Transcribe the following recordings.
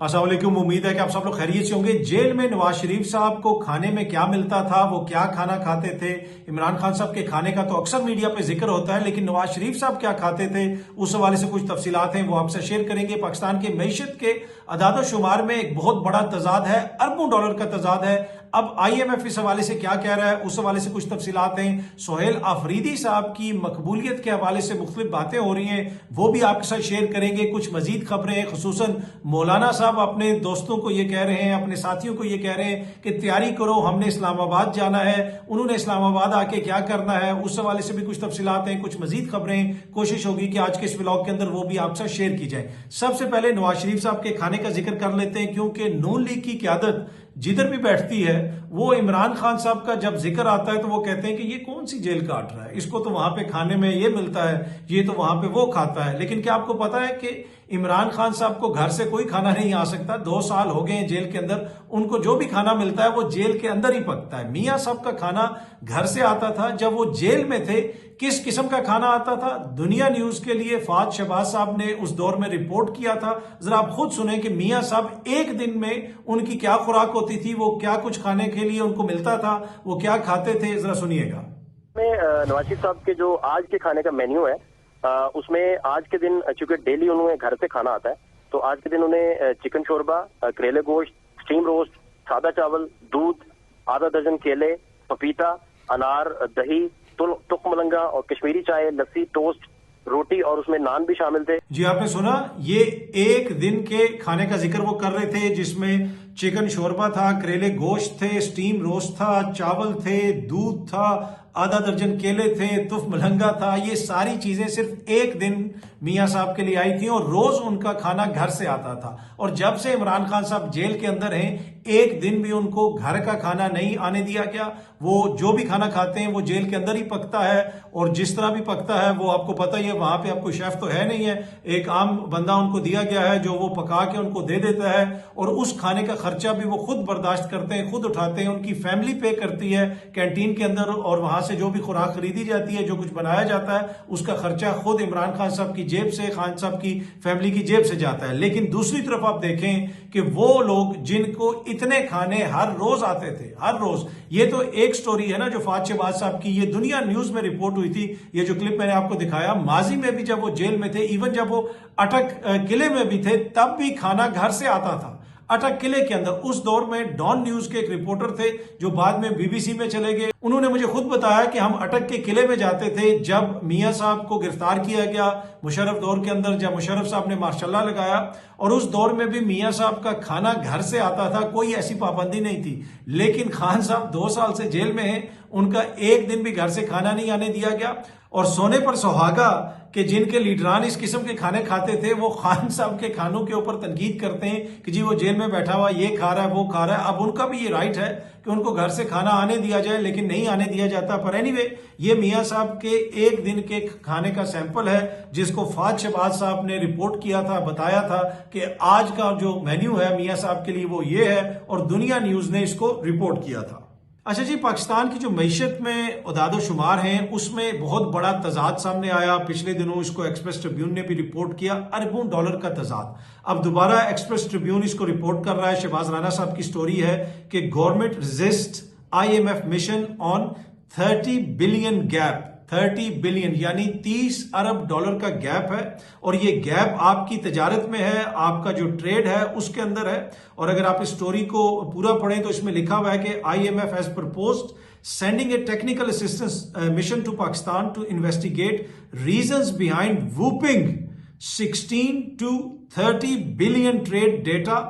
अस्सलाम वालेकुम। उम्मीद है कि आप सब लोग खैरियत से होंगे। जेल में नवाज शरीफ साहब को खाने में क्या मिलता था, वो क्या खाना खाते थे। इमरान खान साहब के खाने का तो अक्सर मीडिया पे जिक्र होता है, लेकिन नवाज शरीफ साहब क्या खाते थे उस हवाले से कुछ तफसीलात हैं, वो आपसे शेयर करेंगे। पाकिस्तान के मईशत के अदाद शुमार में एक बहुत बड़ा तजाद है, अरबों डॉलर का तजाद है। अब IMF इस हवाले से क्या कह रहा है, उस हवाले से कुछ तफसीलात हैं। सोहेल आफरीदी साहब की मकबूलियत के हवाले से मुख्तलिफ बातें हो रही हैं, वो भी आपके साथ शेयर करेंगे। कुछ मजीद खबरें हैं, खुसूसन मौलाना साहब अपने दोस्तों को ये कह रहे हैं, अपने साथियों को ये कह रहे हैं कि तैयारी करो, हमने इस्लामाबाद जाना है। उन्होंने इस्लामाबाद आके क्या करना है, उस हवाले से भी कुछ तफसीलात हैं, कुछ मजीद खबरें। कोशिश होगी कि आज के इस ब्लॉग के अंदर वो भी आपसे शेयर की जाए। सबसे पहले नवाज शरीफ साहब के खाने का जिक्र कर लेते हैं, क्योंकि नून लीग की क्यादत जिधर भी बैठती है, वो इमरान खान साहब का जब जिक्र आता है तो वो कहते हैं कि ये कौन सी जेल काट रहा है, इसको तो वहां पे खाने में ये मिलता है, ये तो वहां पे वो खाता है। लेकिन क्या आपको पता है कि इमरान खान साहब को घर से कोई खाना नहीं आ सकता। 2 साल हो गए हैं जेल के अंदर, उनको जो भी खाना मिलता है वो जेल के अंदर ही पकता है। मियां साहब का खाना घर से आता था जब वो जेल में थे। किस किस्म का खाना आता था, दुनिया न्यूज के लिए फाद शहबाज साहब ने उस दौर में रिपोर्ट किया था। जरा आप खुद सुने कि मियां साहब एक दिन में उनकी क्या खुराक होती थी, वो क्या कुछ खाने के लिए उनको मिलता था, वो क्या खाते थे, जरा सुनिएगा। नवाज शरीफ साहब के जो आज के खाने का मेन्यू है, उसमें आज के दिन चूंकि डेली उन्हें घर से खाना आता है, तो आज के दिन उन्हें चिकन शोरबा, करेले गोश्त, स्टीम रोस्ट, सादा चावल, दूध, आधा दर्जन केले, पपीता, अनार, दही, तुख मलंगा और कश्मीरी चाय, लस्सी, टोस्ट, रोटी और उसमें नान भी शामिल थे। जी आपने सुना, ये एक दिन के खाने का जिक्र वो कर रहे थे, जिसमें चिकन शोरबा था, करेले गोश्त थे, स्टीम रोस्ट था, चावल थे, दूध था, आधा दर्जन केले थे, तुफ मलंगा था। ये सारी चीजें सिर्फ एक दिन मियां साहब के लिए आई थी और रोज उनका खाना घर से आता था। और जब से इमरान खान साहब जेल के अंदर हैं, एक दिन भी उनको घर का खाना नहीं आने दिया गया। वो जो भी खाना खाते हैं वो जेल के अंदर ही पकता है, और जिस तरह भी पकता है वो आपको पता ही है। वहां पे आपको शेफ तो है नहीं है, एक आम बंदा उनको दिया गया है जो वो पका के उनको दे देता है, और उस खाने का खर्चा भी वो खुद बर्दाश्त करते हैं, खुद उठाते हैं। उनकी फैमिली पे करती है कैंटीन के अंदर, और वहां से जो भी खुराक खरीदी जाती है, जो कुछ बनाया जाता है, उसका खर्चा खुद इमरान खान साहब की जेब से, खान साहब की फैमिली की जेब से जाता है। लेकिन दूसरी तरफ आप देखें कि वो लोग जिनको इतने खाने हर रोज आते थे, हर रोज, ये तो एक स्टोरी है ना जो फाद शहबाज साहब की, ये दुनिया न्यूज में रिपोर्ट हुई थी। ये जो क्लिप मैंने आपको दिखाया, माजी में भी जब वो जेल में थे, इवन जब वो अटक किले में भी थे, तब भी खाना घर से आता था, अटक किले के अंदर। उस दौर में डॉन न्यूज के एक रिपोर्टर थे जो बाद में BBC में चले गए। उन्होंने मुझे खुद बताया कि हम अटक के किले में जाते थे जब मियां साहब को गिरफ्तार किया गया मुशर्रफ दौर के अंदर, जब मुशर्रफ साहब ने मार्शल्लाह लगाया, और उस दौर में भी मियां साहब का खाना घर से आता था, कोई ऐसी पाबंदी नहीं थी। लेकिन खान साहब 2 साल से जेल में हैं, उनका एक दिन भी घर से खाना नहीं आने दिया गया। और सोने पर सुहागा कि जिनके लीडरान इस किस्म के खाने खाते थे, वो खान साहब के खानों के ऊपर तनकीद करते हैं कि जी वो जेल में बैठा हुआ ये खा रहा है, वो खा रहा है। अब उनका भी ये राइट है कि उनको घर से खाना आने दिया जाए, लेकिन नहीं आने दिया जाता। पर एनीवे, ये मियां साहब के एक दिन के खाने का सैंपल है, जिसको फाद शहबाज साहब ने रिपोर्ट किया था, बताया था कि आज का जो मेन्यू है मियां साहब के लिए वो ये है, और दुनिया न्यूज ने इसको रिपोर्ट किया था। अच्छा जी, पाकिस्तान की जो मईशत में उदाद शुमार हैं, उसमें बहुत बड़ा तजाद सामने आया। पिछले दिनों इसको एक्सप्रेस ट्रिब्यून ने भी रिपोर्ट किया, अरबों डॉलर का तजाद। अब दोबारा एक्सप्रेस ट्रिब्यून इसको रिपोर्ट कर रहा है। शहबाज राना साहब की स्टोरी है कि government resist IMF mission on 30 billion gap. 30 billion यानी 30 अरब डॉलर का गैप है, और ये गैप आपकी तजारत में है, आपका जो ट्रेड है उसके अंदर है। और अगर आप इस स्टोरी को पूरा पढ़ें तो इसमें लिखा हुआ है कि IMF has proposed sending a technical assistance mission to Pakistan to investigate reasons behind whopping 16 to 30 billion trade data.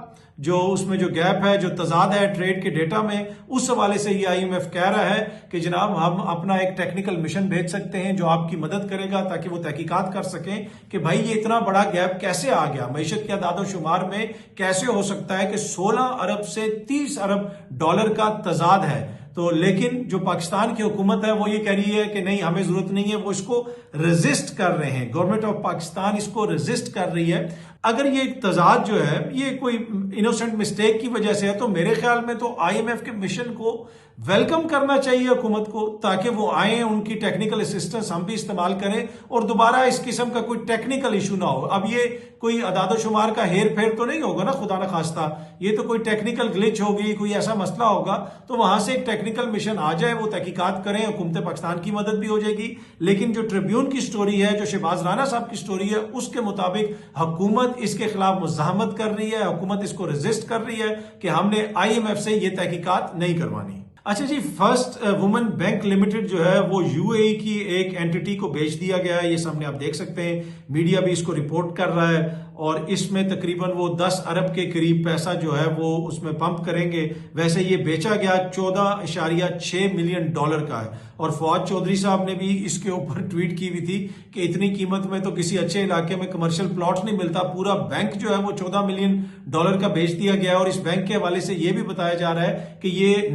जो उसमें जो गैप है, जो तजाद है ट्रेड के डेटा में, उस हवाले से ये IMF कह रहा है कि जनाब हम अपना एक टेक्निकल मिशन भेज सकते हैं जो आपकी मदद करेगा, ताकि वो तहकीकात कर सकें कि भाई ये इतना बड़ा गैप कैसे आ गया, मईशत के अदाद शुमार में कैसे हो सकता है कि 16 अरब से 30 अरब डॉलर का तजाद है। तो लेकिन जो पाकिस्तान की हुकूमत है वो ये कह रही है कि नहीं, हमें जरूरत नहीं है, वो इसको रेजिस्ट कर रहे हैं। गवर्नमेंट ऑफ पाकिस्तान इसको रेजिस्ट कर रही है। अगर ये तजाद जो है ये कोई इनोसेंट मिस्टेक की वजह से है तो मेरे ख्याल में तो आईएमएफ के मिशन को वेलकम करना चाहिए हुकूमत को, ताकि वो आए, उनकी टेक्निकल असिस्टेंस हम भी इस्तेमाल करें और दोबारा इस किस्म का कोई टेक्निकल इशू ना हो। अब ये कोई अदादोशुमार का हेर फेर तो नहीं होगा ना, खुदा न खास्ता, ये तो कोई टेक्निकल ग्लिच होगी, कोई ऐसा मसला होगा तो वहां से एक टेक्निकल मिशन आ जाए, वो तहकीकात करें, हुकूमत पाकिस्तान की मदद भी हो जाएगी। लेकिन जो ट्रिब्यून की स्टोरी है, जो शहबाज राना साहब की स्टोरी है, उसके मुताबिक हुकूमत इसके खिलाफ मुजाहमत कर रही है, हुकूमत इसको रेजिस्ट कर रही है कि हमने आईएमएफ से ये तहकीकात नहीं करवानी। अच्छा जी, फर्स्ट वुमेन बैंक लिमिटेड जो है वो यूएई की एक एंटिटी को बेच दिया गया है। ये सामने आप देख सकते हैं, मीडिया भी इसको रिपोर्ट कर रहा है और इसमें तकरीबन वो 10 अरब के करीब पैसा जो है वो उसमें पंप करेंगे। वैसे ये बेचा गया 14.6 मिलियन डॉलर का है और फवाद चौधरी साहब ने भी इसके ऊपर ट्वीट की हुई थी कि इतनी कीमत में तो किसी अच्छे इलाके में कमर्शियल प्लॉट नहीं मिलता। पूरा बैंक जो है वो 14 मिलियन डॉलर का बेच दिया गया और इस बैंक के हवाले से ये भी बताया जा रहा है कि ये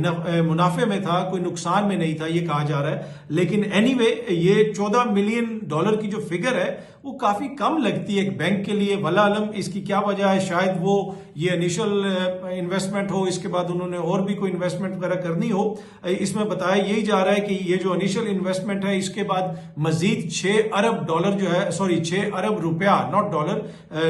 मुनाफे में था, कोई नुकसान में नहीं था, ये कहा जा रहा है। लेकिन एनीवे ये 14 मिलियन डॉलर की जो फिगर है वो काफी कम लगती है एक बैंक के लिए। वल्लाह आलम इसकी क्या वजह है, शायद वो ये इनिशियल इन्वेस्टमेंट हो, इसके बाद उन्होंने और भी कोई इन्वेस्टमेंट वगैरह करनी हो। इसमें बताया यही जा रहा है कि ये जो इनिशियल इन्वेस्टमेंट है इसके बाद मजीद 6 अरब डॉलर जो है, सॉरी 6 अरब रुपया, नॉट डॉलर,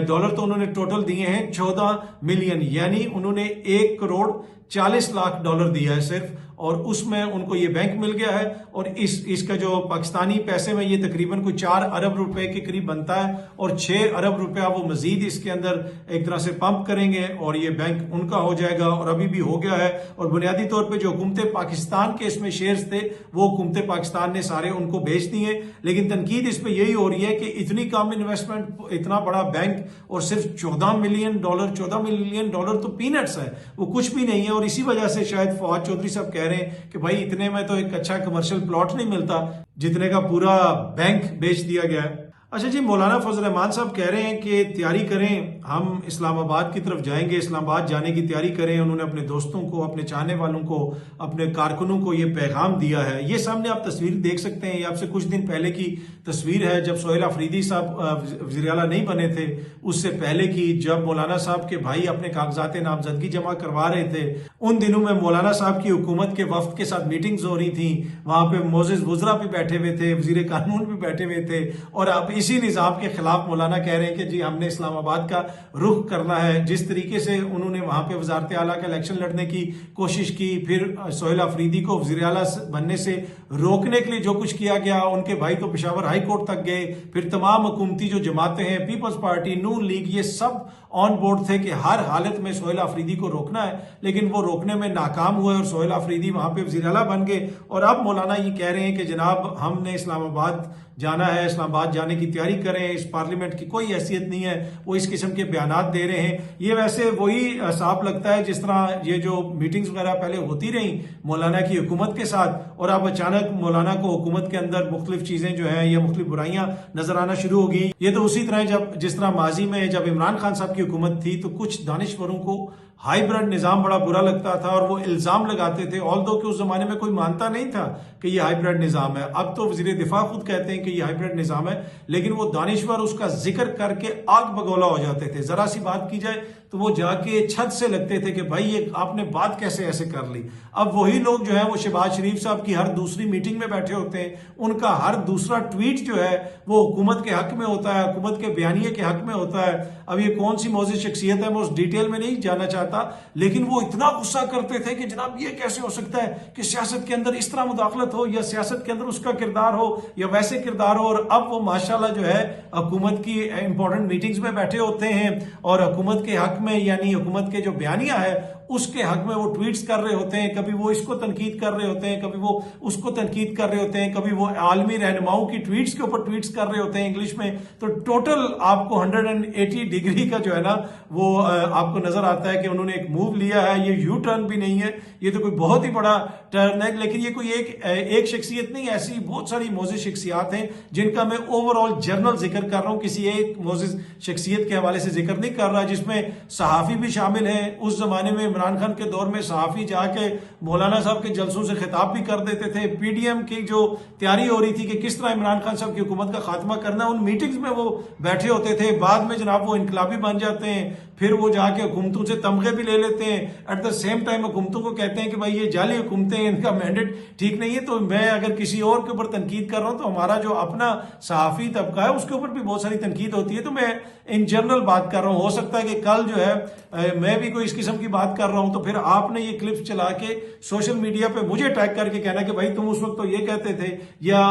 डॉलर तो उन्होंने टोटल दिए हैं 14 मिलियन, यानी उन्होंने 1 करोड़ 40 लाख डॉलर दिया है सिर्फ, और उसमें उनको ये बैंक मिल गया है। और इसका जो पाकिस्तानी पैसे में ये तकरीबन कोई 4 अरब रुपए के करीब बनता है और 6 अरब रुपया वो मजीद इसके अंदर एक तरह से पंप करेंगे और ये बैंक उनका हो जाएगा और अभी भी हो गया है। और बुनियादी तौर पे जो हुकूमत पाकिस्तान के इसमें शेयर्स थे वो हुकूमत पाकिस्तान ने सारे उनको बेच दिए। लेकिन तनकीद इस पर यही हो रही है कि इतनी कम इन्वेस्टमेंट, इतना बड़ा बैंक और सिर्फ 14 मिलियन डॉलर तो पीनट्स है, वो कुछ भी नहीं है। और इसी वजह से शायद फवाद चौधरी साहब कह रहे हैं कि भाई इतने में तो एक अच्छा कमर्शियल प्लॉट नहीं मिलता जितने का पूरा बैंक बेच दिया गया है। अच्छा जी, मौलाना फजल रहमान साहब कह रहे हैं कि तैयारी करें, हम इस्लामाबाद की तरफ जाएंगे, इस्लामाबाद जाने की तैयारी करें। उन्होंने अपने दोस्तों को, अपने चाहने वालों को, अपने कारकुनों को ये पैगाम दिया है। ये सामने आप तस्वीर देख सकते हैं, ये आपसे कुछ दिन पहले की तस्वीर है जब सोहेल अफरीदी साहब वज़ीर आला नहीं बने थे, उससे पहले की, जब मौलाना साहब के भाई अपने कागजात नामजदगी जमा करवा रहे थे। उन दिनों में मौलाना साहब की हुकूमत के वफ्द के साथ मीटिंग्स हो रही थी, वहां पे मोज़ेज़ वुज़रा भी बैठे हुए थे, वज़ीर कानून भी बैठे हुए थे, और अब इसी निज़ाम के खिलाफ मौलाना कह रहे हैं कि जी हमने इस्लामाबाद का रुख करना है। जिस तरीके से उन्होंने वहां पे वजारत आला का इलेक्शन लड़ने की कोशिश की, फिर सोहेल अफरीदी को वज़ीर आला बनने से रोकने के लिए जो कुछ किया गया, उनके भाई तो पेशावर हाई कोर्ट तक गए, फिर तमाम हुकूमती जो जमातें हैं, पीपल्स पार्टी, नून लीग, ये सब ऑन बोर्ड थे कि हर हालत में सोहेल अफरीदी को रोकना है। लेकिन वो रोकने में नाकाम हुए और सोहेल अफरीदी वहां पे वज़ीर आला बन गए। और अब मौलाना ये कह रहे हैं कि जनाब हमने इस्लामाबाद जाना है, इस्लामाबाद जाने की तैयारी करें, इस पार्लियामेंट की कोई हैसियत नहीं है, वो इस किस्म के बयानात दे रहे हैं। ये वैसे वही साफ लगता है जिस तरह ये जो मीटिंग्स वगैरह पहले होती रही मौलाना की हुकूमत के साथ, और अब अचानक मौलाना को हुकूमत के अंदर मुख्तलिफ चीजें जो है या मुख्तलिफ बुराइयां नजर आना शुरू हो गई। ये तो उसी तरह जब जिस तरह माजी में जब इमरान खान साहब की हुकूमत थी तो कुछ दानिशवरों को हाइब्रिड निजाम बड़ा बुरा लगता था और वो इल्जाम लगाते थे, ऑल्दो कि उस जमाने में कोई मानता नहीं था कि ये हाइब्रिड निजाम है। अब तो वजीर दिफा खुद कहते हैं कि ये हाइब्रिड निजाम है, लेकिन वो दानिशवर उसका जिक्र करके आग बगौला हो जाते थे। जरा सी बात की जाए तो वो जाके छत से लगते थे कि भाई ये आपने बात कैसे ऐसे कर ली। अब वही लोग जो है वो शहबाज शरीफ साहब की हर दूसरी मीटिंग में बैठे होते हैं, उनका हर दूसरा ट्वीट जो है वो हुकूमत के हक में होता है, हुकूमत के बयानिए के हक में होता है। अब ये कौन सी मौजूद शख्सियत है मैं उस डिटेल में नहीं जाना चाहता, लेकिन वो इतना गुस्सा करते थे कि जनाब ये कैसे हो सकता है कि सियासत के अंदर इस तरह मुदाखलत हो या सियासत के अंदर उसका किरदार हो या वैसे किरदार हो। और अब वो माशाल्लाह जो है हुकूमत की इंपॉर्टेंट मीटिंग्स में बैठे होते हैं और हुकूमत के हक में, यानी हुकूमत के जो बयानिया है उसके हक में वो ट्वीट्स कर रहे होते हैं। कभी वो इसको तनकीद कर रहे होते हैं, कभी वो उसको तनकीद कर रहे होते हैं, कभी वो आलमी रहनुमाओं की ट्वीट्स के ऊपर ट्वीट्स कर रहे होते हैं इंग्लिश में। तो टोटल आपको 180 डिग्री का जो है ना वो आपको नजर आता है कि उन्होंने एक मूव लिया है। ये यू टर्न भी नहीं है, ये तो कोई बहुत ही बड़ा टर्न है, लेकिन ये कोई एक शख्सियत नहीं, ऐसी बहुत सारी मोजिज शख्सियात हैं जिनका मैं ओवरऑल जर्नल जिक्र कर रहा हूं, किसी एक मोजिज शख्सियत के हवाले से जिक्र नहीं कर रहा, जिसमें सहाफी भी शामिल है। उस जमाने में इमरान खान के दौर में सहाफ़ी जाके मौलाना साहब के जलसों से खिताब भी कर देते थे। पीडीएम की जो तैयारी हो रही थी कि किस तरह इमरान खान साहब की हुकूमत का खात्मा करना, उन मीटिंग्स में वो बैठे होते थे। बाद में जनाब वो इनकलाबी बन जाते हैं, फिर वो जाके हुकूमतों से तमगे भी ले लेते हैं। एट द सेम टाइम हुकूमतों को कहते हैं कि भाई ये जाली हुकूमतें हैं, इनका मैंडेट ठीक नहीं है। तो मैं अगर किसी और के ऊपर तनकीद कर रहा हूं तो हमारा जो अपना सहाफ़ी तबका है उसके ऊपर भी बहुत सारी तनकीद होती है। तो मैं इन जनरल बात कर रहा हूं। हो सकता है कि कल जो है मैं भी कोई इस किस्म की बात कर रहा हूं तो फिर आपने ये क्लिप चला के सोशल मीडिया पे मुझे टैग करके कहना कि भाई तुम उस वक्त तो ये कहते थे या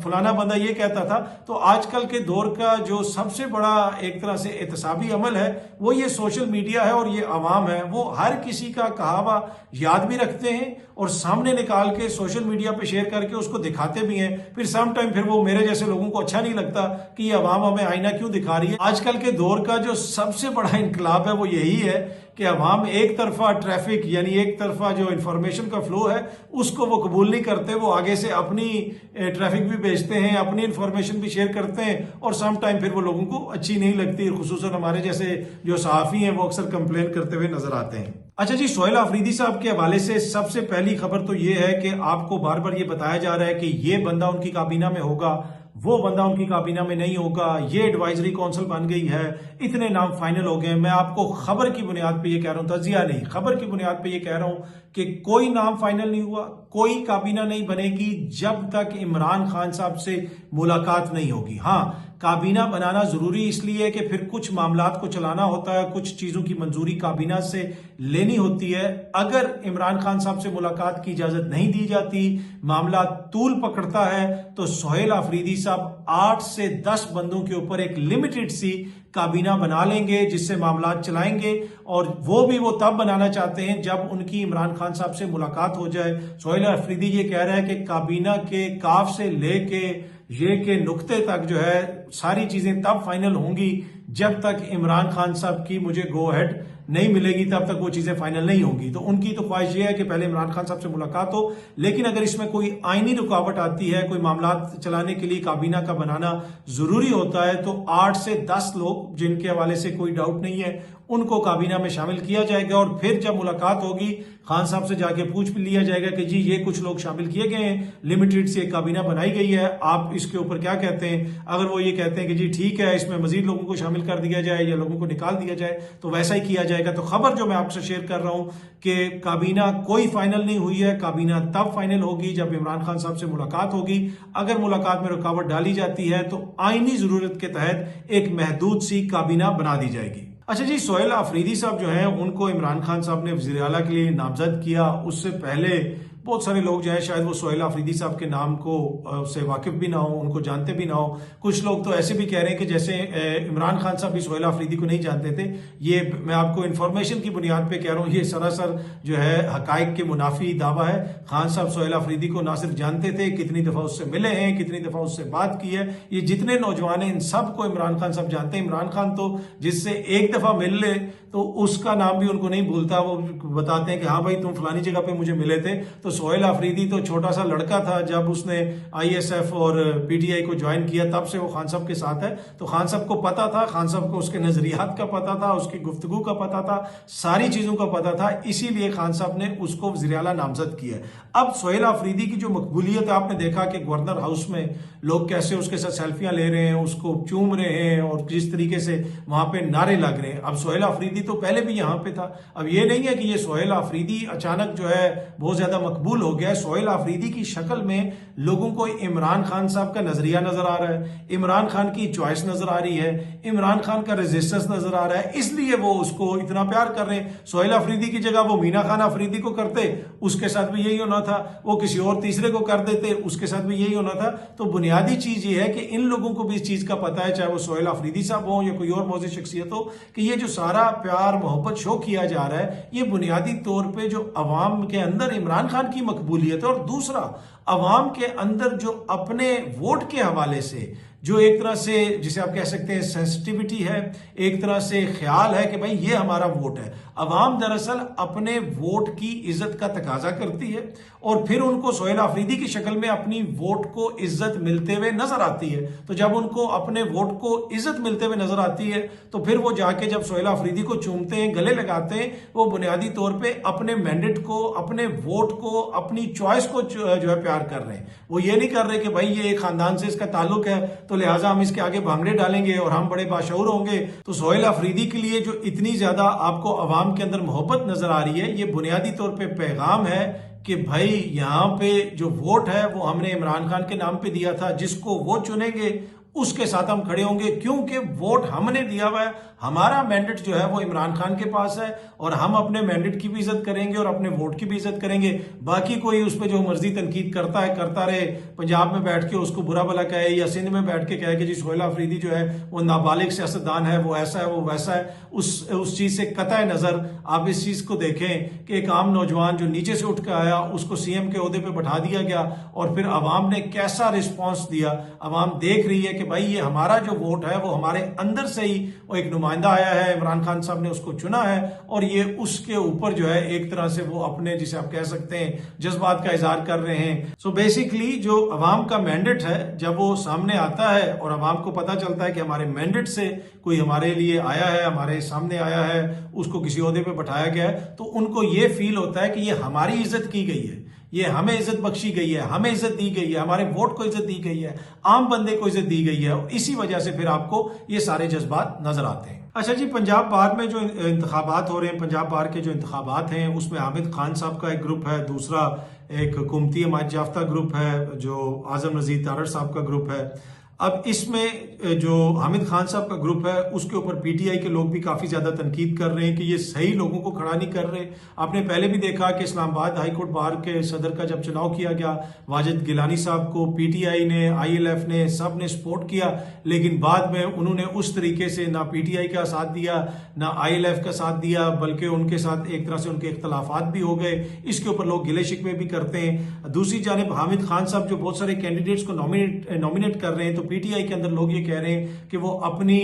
फलाना बंदा ये कहता था। तो आजकल के दौर का जो सबसे बड़ा एक तरह से एहतसाबी अमल है वो ये सोशल मीडिया है और ये अवाम है। वो हर किसी का कहावा याद भी रखते हैं और सामने निकाल के सोशल मीडिया पे शेयर करके उसको दिखाते भी हैं। फिर सम टाइम फिर वो मेरे जैसे लोगों को अच्छा नहीं लगता कि ये अवाम हमें आईना क्यों दिखा रही है। आजकल के दौर का जो सबसे बड़ा इनकलाब है वो यही है कि अवाम एक तरफा ट्रैफिक यानी एक तरफा जो इंफॉर्मेशन का फ्लो है उसको वो कबूल नहीं करते। वो आगे से अपनी ट्रैफिक भी भेजते हैं, अपनी इंफॉर्मेशन भी शेयर करते हैं और सम टाइम फिर वो लोगों को अच्छी नहीं लगती। खुसूसन हमारे जैसे जो सहाफ़ी हैं वो अक्सर कंप्लेन करते हुए नजर आते हैं। अच्छा जी, सोहेल आफरीदी साहब के हवाले से सबसे पहली खबर तो ये है कि आपको बार बार ये बताया जा रहा है कि ये बंदा उनकी काबीना में होगा, वो बंदा उनकी काबीना में नहीं होगा, ये एडवाइजरी काउंसिल बन गई है, इतने नाम फाइनल हो गए। मैं आपको खबर की बुनियाद पे ये कह रहा हूं, तजिया नहीं, खबर की बुनियाद पे ये कह रहा हूं कि कोई नाम फाइनल नहीं हुआ, कोई काबीना नहीं बनेगी जब तक इमरान खान साहब से मुलाकात नहीं होगी। हाँ, काबीना बनाना जरूरी इसलिए है कि फिर कुछ मामलात को चलाना होता है, कुछ चीजों की मंजूरी काबीना से लेनी होती है। अगर इमरान खान साहब से मुलाकात की इजाजत नहीं दी जाती, मामला तूल पकड़ता है, तो सोहेल आफरीदी साहब 8 से 10 बंदों के ऊपर एक लिमिटेड सी काबीना बना लेंगे जिससे मामलात चलाएंगे। और वो तब बनाना चाहते हैं जब उनकी इमरान खान साहब से मुलाकात हो जाए। सोहेल आफरीदी ये कह रहा है कि काबीना के काफ से लेके ये के नुक्ते तक जो है सारी चीजें तब फाइनल होंगी जब तक इमरान खान साहब की मुझे गो हेड नहीं मिलेगी, तब तक वो चीजें फाइनल नहीं होंगी। तो उनकी तो ख्वाहिश ये है कि पहले इमरान खान साहब से मुलाकात हो, लेकिन अगर इसमें कोई आईनी रुकावट आती है, कोई मामलात चलाने के लिए काबीना का बनाना जरूरी होता है, तो 8 से 10 लोग जिनके हवाले से कोई डाउट नहीं है उनको काबीना में शामिल किया जाएगा। और फिर जब मुलाकात होगी खान साहब से जाके पूछ भी लिया जाएगा कि जी ये कुछ लोग शामिल किए गए हैं, लिमिटेड से एक काबीना बनाई गई है, आप इसके ऊपर क्या कहते हैं। अगर वो ये कहते हैं कि जी ठीक है, इसमें मजीद लोगों को शामिल कर दिया जाए या लोगों को निकाल दिया जाए, तो वैसा ही किया जाएगा। तो खबर जो मैं आपसे शेयर कर रहा हूं कि काबीना कोई फाइनल नहीं हुई है, काबीना तब फाइनल होगी जब इमरान खान साहब से मुलाकात होगी। अगर मुलाकात में रुकावट डाली जाती है तो आईनी जरूरत के तहत एक महदूद सी काबीना बना दी जाएगी। अच्छा जी, सोहेल आफरीदी साहब जो हैं उनको इमरान खान साहब ने वज़ीर आला के लिए नामजद किया। उससे पहले बहुत सारे लोग जो है शायद वो सोहेल आफरीदी साहब के नाम को से वाकिफ भी ना हो, उनको जानते भी ना हो। कुछ लोग तो ऐसे भी कह रहे हैं कि जैसे इमरान खान साहब भी सोहेल आफरीदी को नहीं जानते थे। ये मैं आपको इन्फॉर्मेशन की बुनियाद पे कह रहा हूँ, ये सरासर जो है हकायक के मुनाफी दावा है। खान साहब सोहेल आफरीदी को ना सिर्फ जानते थे, कितनी दफा उससे मिले हैं, कितनी दफा उससे बात की है। ये जितने नौजवान हैं इन सबको इमरान खान साहब जानते हैं। इमरान खान तो जिससे एक दफा मिल ले तो उसका नाम भी उनको नहीं भूलता। वो बताते हैं कि हाँ भाई तुम फलानी जगह पे मुझे मिले थे। तो सोहेल आफरीदी तो छोटा सा लड़का था जब उसने आईएसएफ और पीटीआई को ज्वाइन किया, तब से वो खान साहब के साथ है। तो खान साहब को पता था, खान साहब को उसके नजरियात का पता था, उसकी गुफ्तगू का पता था, सारी चीजों का पता था। इसीलिए खान साहब ने उसको वज़ीर आला नामजद किया। अब सोहेल आफरीदी की जो मकबूलियत है, आपने देखा कि गवर्नर हाउस में लोग कैसे उसके साथ सेल्फियां ले रहे हैं, उसको चूम रहे हैं और जिस तरीके से वहां पे नारे लग रहे हैं। अब सोहेल आफरीदी तो पहले भी यहां पे था। अब ये नहीं है कि ये सोहेल आफरीदी अचानक जो है बहुत ज्यादा मकबूल हो गया है। सोहेल आफरीदी की शक्ल में लोगों को इमरान खान साहब का नजरिया नजर आ रहा है, इमरान खान की चॉइस नजर आ रही है, इमरान खान का रेजिस्टेंस नजर आ रहा है, इसलिए वो उसको इतना प्यार कर रहे हैं। सोहेल आफरीदी की जगह वो मीना खान आफरीदी को करते, उसके साथ भी यही होना था। वो किसी और तीसरे को कर देते, उसके साथ भी यही होना था। तो बुनियादी चीज ये है कि इन लोगों को भी इस चीज का पता है, चाहे वो सोहेल आफरीदी साहब हो या कोई और मौजूद शख्सियत हो, कि ये जो सारा प्यार मोहब्बत शो किया जा रहा है ये बुनियादी तौर पे जो अवाम के अंदर इमरान खान की मकबूलियत है। और दूसरा, अवाम के अंदर जो अपने वोट के हवाले से जो एक तरह से जिसे आप कह सकते हैं सेंसिटिविटी है, एक तरह से ख्याल है कि भाई ये हमारा वोट है। अवाम दरअसल अपने वोट की इज्जत का तकाजा करती है और फिर उनको सोहेल आफरीदी की शक्ल में अपनी वोट को इज्जत मिलते हुए नजर आती है। तो जब उनको अपने वोट को इज्जत मिलते हुए नजर आती है तो फिर वो जाके जब सोहेल आफरीदी को चूमते हैं, गले लगाते हैं, वो बुनियादी तौर पर अपने मैंडेट को, अपने वोट को, अपनी चॉइस को जो है प्यार कर रहे हैं। वो ये नहीं कर रहे कि भाई ये एक खानदान से इसका ताल्लुक है तो लिहाजा हम इसके आगे भांगड़े डालेंगे और हम बड़े बाशऊर होंगे। तो सोहेल आफरीदी के लिए जो इतनी ज्यादा आपको अवाम के अंदर मोहब्बत नजर आ रही है, ये बुनियादी तौर पे पैगाम है कि भाई यहाँ पे जो वोट है वो हमने इमरान खान के नाम पे दिया था, जिसको वो चुनेंगे उसके साथ हम खड़े होंगे, क्योंकि वोट हमने दिया हुआ है, हमारा मैंडेट जो है वो इमरान खान के पास है और हम अपने मैंडेट की भी इज्जत करेंगे और अपने वोट की भी इज्जत करेंगे। बाकी कोई उस पर जो मर्जी तनकीद करता है करता रहे, पंजाब में बैठ के उसको बुरा भला कहे या सिंध में बैठ के कहे कि जी सोहेल आफरीदी जो है वो नाबालिग सियासतदान है, वो ऐसा है वो वैसा है, उस चीज से कतई नजर आप इस चीज को देखें कि एक आम नौजवान जो नीचे से उठ के आया उसको सीएम के ओहदे पे बैठा दिया गया और फिर अवाम ने कैसा रिस्पॉन्स दिया। अवाम देख रही है कि भाई ये हमारा जो वोट है वो हमारे अंदर से ही वो एक नुमाइंदा आया है, इमरान खान साहब ने उसको चुना है और ये उसके ऊपर जो है एक तरह से वो अपने जिसे आप कह सकते हैं जज्बात का इजहार कर रहे हैं। सो बेसिकली जो अवाम का मैंडेट है जब वो सामने आता है और अवाम को पता चलता है कि हमारे मैंडेट से कोई हमारे लिए आया है, हमारे सामने आया है, उसको किसी ओहदे पे बैठाया गया है, तो उनको ये फील होता है कि ये हमारी इज्जत की गई है, ये हमें इज्जत बख्शी गई है, हमें इज्जत दी गई है, हमारे वोट को इज्जत दी गई है, आम बंदे को इज्जत दी गई है। और इसी वजह से फिर आपको ये सारे जज्बात नजर आते हैं। अच्छा जी, पंजाब बार में जो इंतखाबात हो रहे हैं, पंजाब बार के जो इंतखाबात हैं उसमें हामिद खान साहब का एक ग्रुप है, दूसरा एक हुकूमती हमायत याफ्ता ग्रुप है जो आजम नजीर तारड़ साहब का ग्रुप है। अब इसमें जो हामिद खान साहब का ग्रुप है उसके ऊपर पीटीआई के लोग भी काफी ज्यादा तनकीद कर रहे हैं कि ये सही लोगों को खड़ा नहीं कर रहे। आपने पहले भी देखा कि इस्लामाबाद हाईकोर्ट बार के सदर का जब चुनाव किया गया, वाजिद गिलानी साहब को पीटीआई ने, आईएलएफ ने, सब ने सपोर्ट किया, लेकिन बाद में उन्होंने उस तरीके से ना पीटीआई का साथ दिया ना आईएलएफ का साथ दिया, बल्कि उनके साथ एक तरह से उनके इख्तलाफात भी हो गए। इसके ऊपर लोग गिले शिकवे भी करते हैं। दूसरी जानिब हामिद खान साहब जो बहुत सारे कैंडिडेट्स को नॉमिनेट कर रहे हैं, तो पीटीआई के अंदर लोग ये कह रहे हैं कि वो अपनी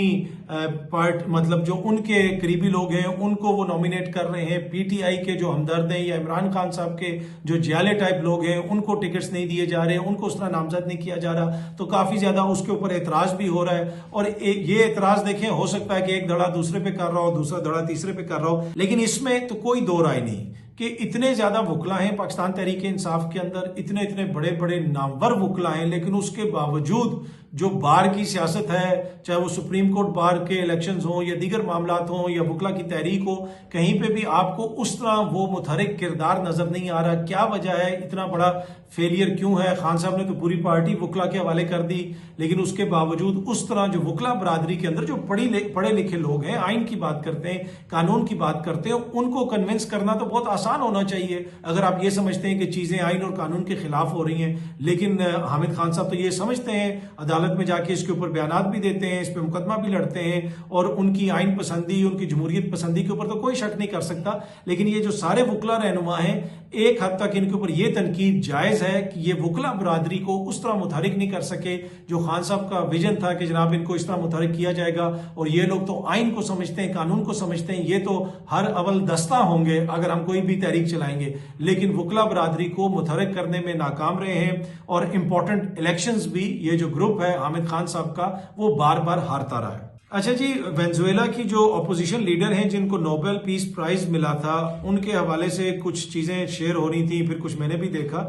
मतलब जो उनके करीबी लोग हैं उनको वो नॉमिनेट कर रहे हैं, पीटीआई के जो हमदर्द हैं या इमरान खान साहब के जो जियाले टाइप लोग हैं उनको टिकट्स नहीं दिए जा रहे, उनको उस तरह नामजद नहीं किया जा रहा। तो काफी ज्यादा उसके ऊपर एतराज भी हो रहा है और ये एतराज देखें, हो सकता है कि एक धड़ा दूसरे पे कर रहा हो, दूसरा धड़ा तीसरे पे कर रहा हो, लेकिन इसमें तो कोई दो राय नहीं कि इतने ज्यादा वुकला हैं पाकिस्तान तहरीक इंसाफ के अंदर, इतने इतने बड़े बड़े नामवर वुकला हैं, लेकिन उसके बावजूद जो बार की सियासत है, चाहे वो सुप्रीम कोर्ट बार के इलेक्शंस हों या दीगर मामलात हों या वुकला की तहरीक हो, कहीं पे भी आपको उस तरह वो मुतहरिक किरदार नजर नहीं आ रहा। क्या वजह है, इतना बड़ा फेलियर क्यों है? खान साहब ने तो पूरी पार्टी वुकला के हवाले कर दी, लेकिन उसके बावजूद उस तरह जो वुकला बरादरी के अंदर जो पढ़े लिखे लोग हैं, आइन की बात करते हैं, कानून की बात करते हैं, उनको कन्विंस करना तो बहुत आसान होना चाहिए अगर आप ये समझते हैं कि चीजें आइन और कानून के खिलाफ हो रही हैं। लेकिन हामिद खान साहब तो ये समझते हैं, अदालत में जाके इसके ऊपर बयानात भी देते हैं, इस पर मुकदमा भी लड़ते हैं और उनकी आइन पसंदी, उनकी जमहूरियत पसंदी के ऊपर तो कोई शक नहीं कर सकता। लेकिन ये जो सारे वुकला रहनुमा हैं, एक हद तक इनके ऊपर यह तनकीद जायज है कि ये वुकला बरादरी को उस तरह मुतहरिक नहीं कर सके जो खान साहब का विजन था कि जनाब इनको इस तरह मुतहरिक किया जाएगा। और ये लोग तो आइन को समझते हैं, कानून को समझते हैं, ये तो हर अव्वल दस्ता होंगे अगर हम कोई भी तहरीक चलाएंगे, लेकिन वुकला बरादरी को मुतहरिक करने में नाकाम रहे हैं। और इंपॉर्टेंट इलेक्शंस भी ये जो ग्रुप है हामिद खान साहब का, वो बार बार हारता रहा है। अच्छा जी, वेनेजुएला की जो अपोजिशन लीडर हैं जिनको नोबेल पीस प्राइज मिला था, उनके हवाले से कुछ चीजें शेयर हो रही थी, फिर कुछ मैंने भी देखा।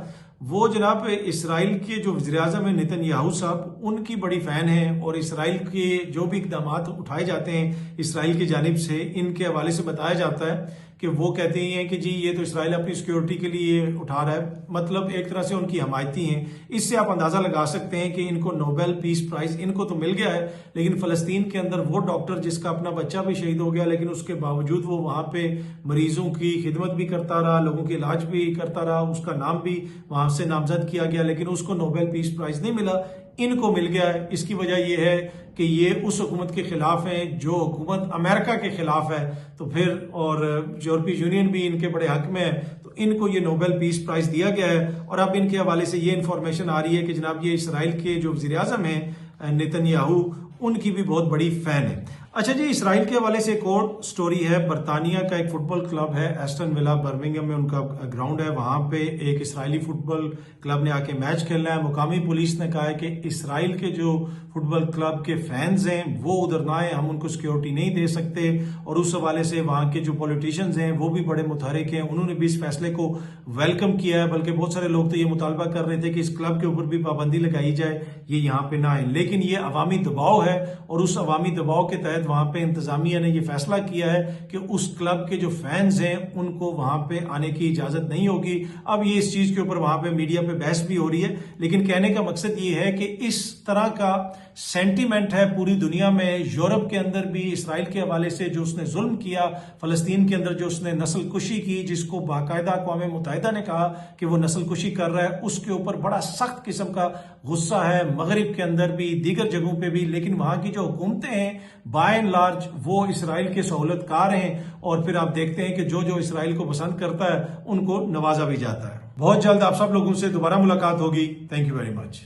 वो जनाब इसराइल के जो वज़ीर-ए-आज़म है नेतन्याहू साहब, उनकी बड़ी फैन है और इसराइल के जो भी इकदाम उठाए जाते हैं इसराइल की जानिब से, इनके हवाले से बताया जाता है कि वो कहते हैं कि जी ये तो इसराइल अपनी सिक्योरिटी के लिए उठा रहा है, मतलब एक तरह से उनकी हमायती हैं। इससे आप अंदाजा लगा सकते हैं कि इनको नोबेल पीस प्राइज इनको तो मिल गया है, लेकिन फलस्तीन के अंदर वो डॉक्टर जिसका अपना बच्चा भी शहीद हो गया, लेकिन उसके बावजूद वो वहां पे मरीजों की खिदमत भी करता रहा, लोगों की इलाज भी करता रहा, उसका नाम भी वहां से नामजद किया गया, लेकिन उसको नोबेल पीस प्राइज नहीं मिला। इनको मिल गया है। इसकी वजह यह है कि ये उस हुकूमत के खिलाफ हैं जो हुकूमत अमेरिका के खिलाफ है, तो फिर और यूरोपीय यूनियन भी इनके बड़े हक में है, तो इनको ये नोबेल पीस प्राइज दिया गया है। और अब इनके हवाले से ये इंफॉर्मेशन आ रही है कि जनाब ये इसराइल के जो वज़ीर आज़म हैं नेतन्याहू, उनकी भी बहुत बड़ी फैन है। अच्छा जी, इसराइल के हवाले से एक और स्टोरी है। बरतानिया का एक फुटबॉल क्लब है एस्टन विला, बर्मिंघम में उनका ग्राउंड है। वहां पे एक इसराइली फुटबॉल क्लब ने आके मैच खेलना है। मुकामी पुलिस ने कहा है कि इसराइल के जो फुटबॉल क्लब के फैंस हैं वो उधर ना आए, हम उनको सिक्योरिटी नहीं दे सकते। और उस हवाले से वहां के जो पॉलिटिशियंस हैं वो भी बड़े मुतहरिक हैं, उन्होंने भी इस फैसले को वेलकम किया है। बल्कि बहुत सारे लोग तो ये मुतालबा कर रहे थे कि इस क्लब के ऊपर भी पाबंदी लगाई जाए, ये यहाँ पे ना आए। लेकिन ये अवामी दबाव है और उस अवामी दबाव के तहत वहां पे इंतजामिया ने यह फैसला किया है कि उस क्लब के जो फैंस हैं उनको वहां पे आने की इजाजत नहीं होगी। अब ये इस चीज के ऊपर वहां पे मीडिया पे बहस भी हो रही है, लेकिन कहने का मकसद ये है कि इस तरह का सेंटीमेंट है पूरी दुनिया में। यूरोप के अंदर भी इसराइल के हवाले से जो उसने जुल्म किया, फलस्तीन के अंदर जो उसने नस्ल कुशी की, जिसको बाकायदा अक़वाम मुत्तहिदा ने कहा कि वो नस्ल कुशी कर रहा है, उसके ऊपर बड़ा सख्त किस्म का गुस्सा है मगरिब के अंदर भी, दीगर जगहों पे भी। लेकिन वहां की जो हुकूमतें हैं बाय एंड लार्ज वो इसराइल के सहूलतकार हैं, और फिर आप देखते हैं कि जो जो इसराइल को पसंद करता है उनको नवाजा भी जाता है। बहुत जल्द आप सब लोगों से दोबारा मुलाकात होगी। Thank you very much.